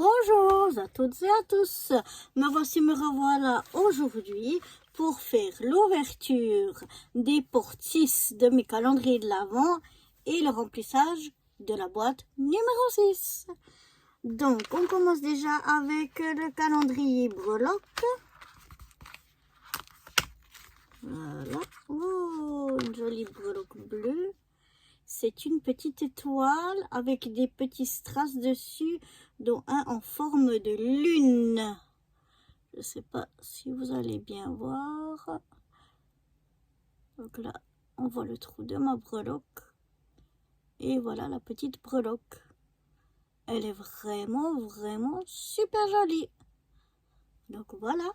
Bonjour à toutes et à tous, me revoilà aujourd'hui pour faire l'ouverture des portes 6 de mes calendriers de l'Avent et le remplissage de la boîte numéro 6. Donc on commence déjà avec le calendrier breloque. Voilà, oh, une jolie breloque bleue. C'est une petite étoile avec des petits strass dessus, dont un en forme de lune. Je ne sais pas si vous allez bien voir. Donc là, on voit le trou de ma breloque. Et voilà la petite breloque. Elle est vraiment super jolie. Donc voilà.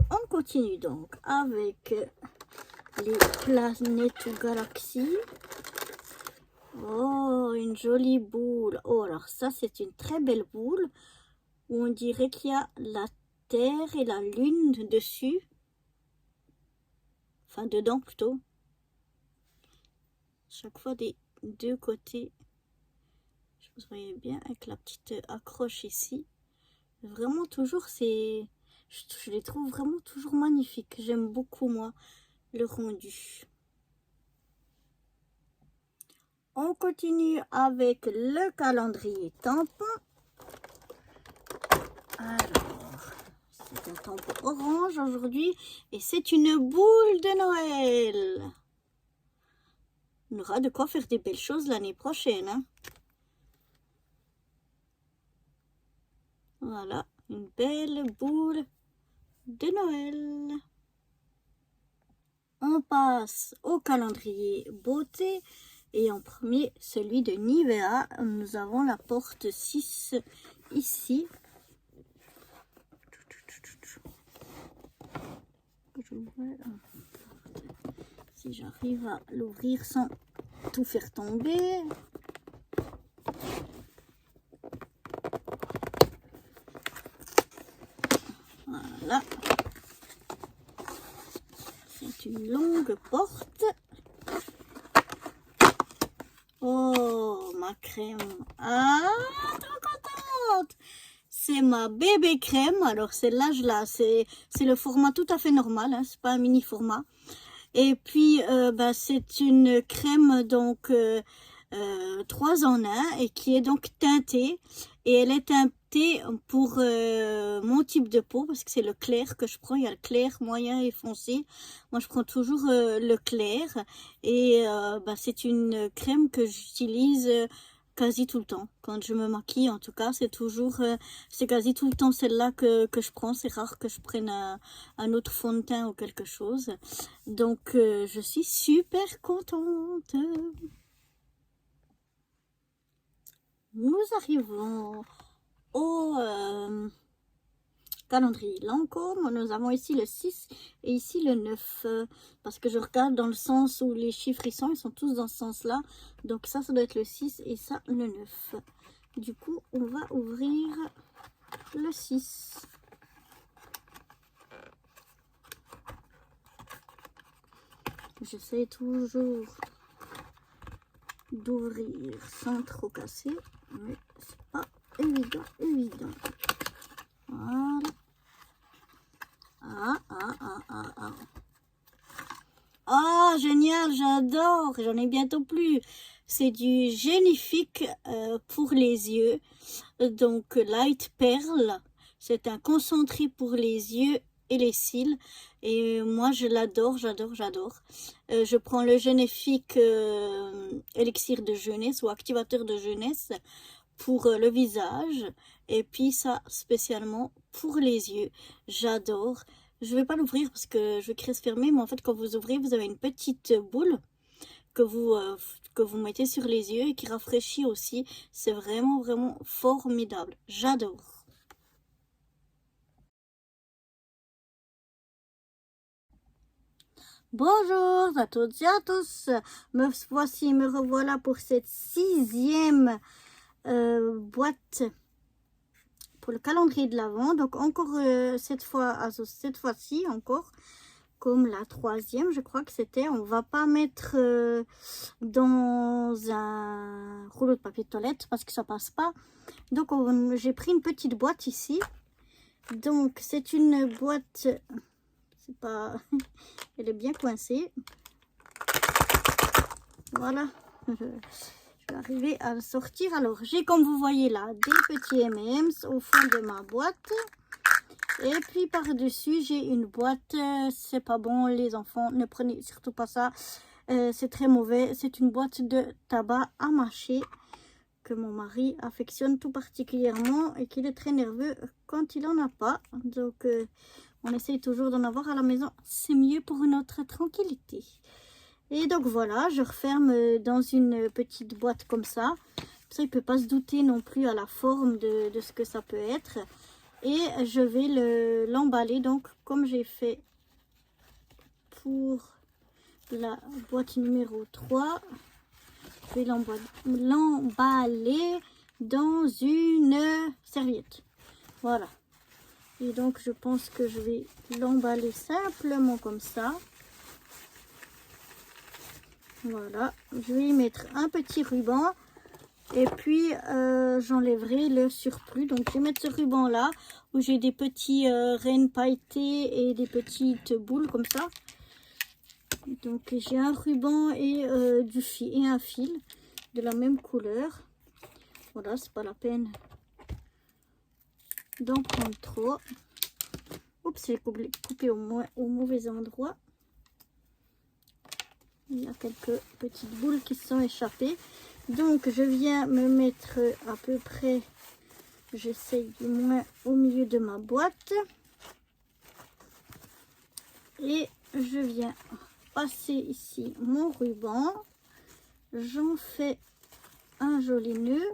On continue donc avec les planètes ou galaxies. Oh, une jolie boule. Oh, alors ça, c'est une très belle boule où on dirait qu'il y a la Terre et la Lune dessus. Enfin, dedans plutôt. Chaque fois des deux côtés. Je vous voyez bien avec la petite accroche ici. Vraiment toujours, je les trouve vraiment toujours magnifiques. J'aime beaucoup, moi, le rendu. On continue avec le calendrier tampon. Alors, c'est un tampon orange aujourd'hui et c'est une boule de Noël. On aura de quoi faire des belles choses l'année prochaine. Hein. Voilà, une belle boule de Noël. On passe au calendrier beauté. Et en premier, celui de Nivea. Nous avons la porte 6 ici. Si j'arrive à l'ouvrir sans tout faire tomber. Voilà. C'est une longue porte. Oh, ma crème. Ah, trop contente. C'est ma bébé crème. Alors, celle-là, c'est le format tout à fait normal. Hein, c'est pas un mini format. Et puis, c'est une crème, donc, 3 en 1 et qui est donc teintée. Et elle est teintée pour mon type de peau parce que c'est le clair que je prends. Il y a le clair, moyen et foncé. Moi, je prends toujours le clair. Et c'est une crème que j'utilise quasi tout le temps. Quand je me maquille, en tout cas, c'est quasi tout le temps celle-là que je prends. C'est rare que je prenne un autre fond de teint ou quelque chose. Donc, je suis super contente. Nous arrivons au calendrier Lancôme. Nous avons ici le 6 et ici le 9. Parce que je regarde dans le sens où les chiffres ils sont tous dans ce sens-là. Donc ça doit être le 6 et ça le 9. Du coup, on va ouvrir le 6. J'essaie toujours d'ouvrir sans trop casser, mais c'est pas évident. Voilà. Ah, génial, j'adore, j'en ai bientôt plus. C'est du Génifique pour les yeux, donc Light Pearl. C'est un concentré pour les yeux et les cils. Et moi, je l'adore, j'adore. Je prends le Génifique élixir de jeunesse ou activateur de jeunesse pour le visage. Et puis ça, spécialement pour les yeux. J'adore. Je vais pas l'ouvrir parce que je vais qu'il reste fermé. Mais en fait, quand vous ouvrez, vous avez une petite boule que vous mettez sur les yeux et qui rafraîchit aussi. C'est vraiment formidable. J'adore. Bonjour à toutes et à tous, me revoilà pour cette 6e boîte pour le calendrier de l'Avent. Donc encore cette fois-ci encore comme la troisième, je crois que c'était. On va pas mettre dans un rouleau de papier de toilette parce que ça passe pas. Donc j'ai pris une petite boîte ici. Donc c'est une boîte, c'est pas, elle est bien coincée. Voilà, je vais arriver à le sortir. Alors j'ai, comme vous voyez là, des petits M&M's au fond de ma boîte. Et puis par-dessus, j'ai une boîte, c'est pas bon les enfants, ne prenez surtout pas ça, c'est très mauvais. C'est une boîte de tabac à mâcher que mon mari affectionne tout particulièrement et qu'il est très nerveux quand il en a pas. Donc on essaye toujours d'en avoir à la maison, c'est mieux pour notre tranquillité. Et donc voilà, je referme dans une petite boîte comme ça. Ça, il ne peut pas se douter non plus à la forme de ce que ça peut être. Et je vais l'emballer, donc comme j'ai fait pour la boîte numéro 3, je vais l'emballer dans une serviette. Voilà. Et donc je pense que je vais l'emballer simplement comme ça. Voilà. Je vais y mettre un petit ruban. Et puis j'enlèverai le surplus. Donc je vais mettre ce ruban là où j'ai des petits rennes pailletés et des petites boules comme ça. Donc j'ai un ruban et un fil de la même couleur. Voilà, c'est pas la peine d'en prendre trop. Oups, j'ai coupé au mauvais endroit. Il y a quelques petites boules qui se sont échappées. Donc je viens me mettre à peu près, j'essaye du moins au milieu de ma boîte. Et je viens passer ici mon ruban. J'en fais un joli nœud.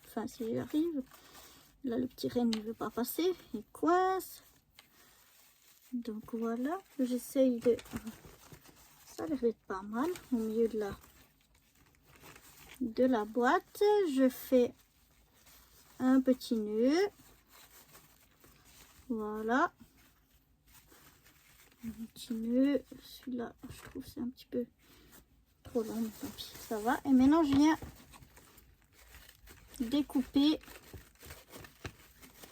Enfin si j'y arrive. Là le petit renne ne veut pas passer, il coince. Donc voilà, j'essaye de... Ça a l'air d'être pas mal au milieu de la boîte. Je fais un petit nœud. Voilà. Un petit nœud. Celui-là, je trouve c'est un petit peu trop long, mais tant pis, ça va. Et maintenant, je viens découper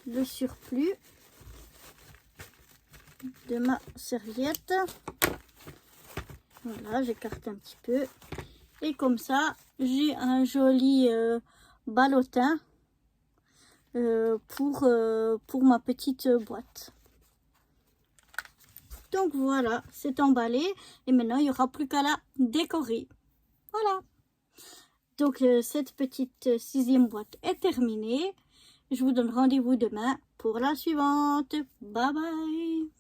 le surplus de ma serviette. Voilà, j'écarte un petit peu. Et comme ça, j'ai un joli ballotin pour ma petite boîte. Donc voilà, c'est emballé. Et maintenant, il n'y aura plus qu'à la décorer. Voilà. Donc cette petite 6e boîte est terminée. Je vous donne rendez-vous demain pour la suivante. Bye bye.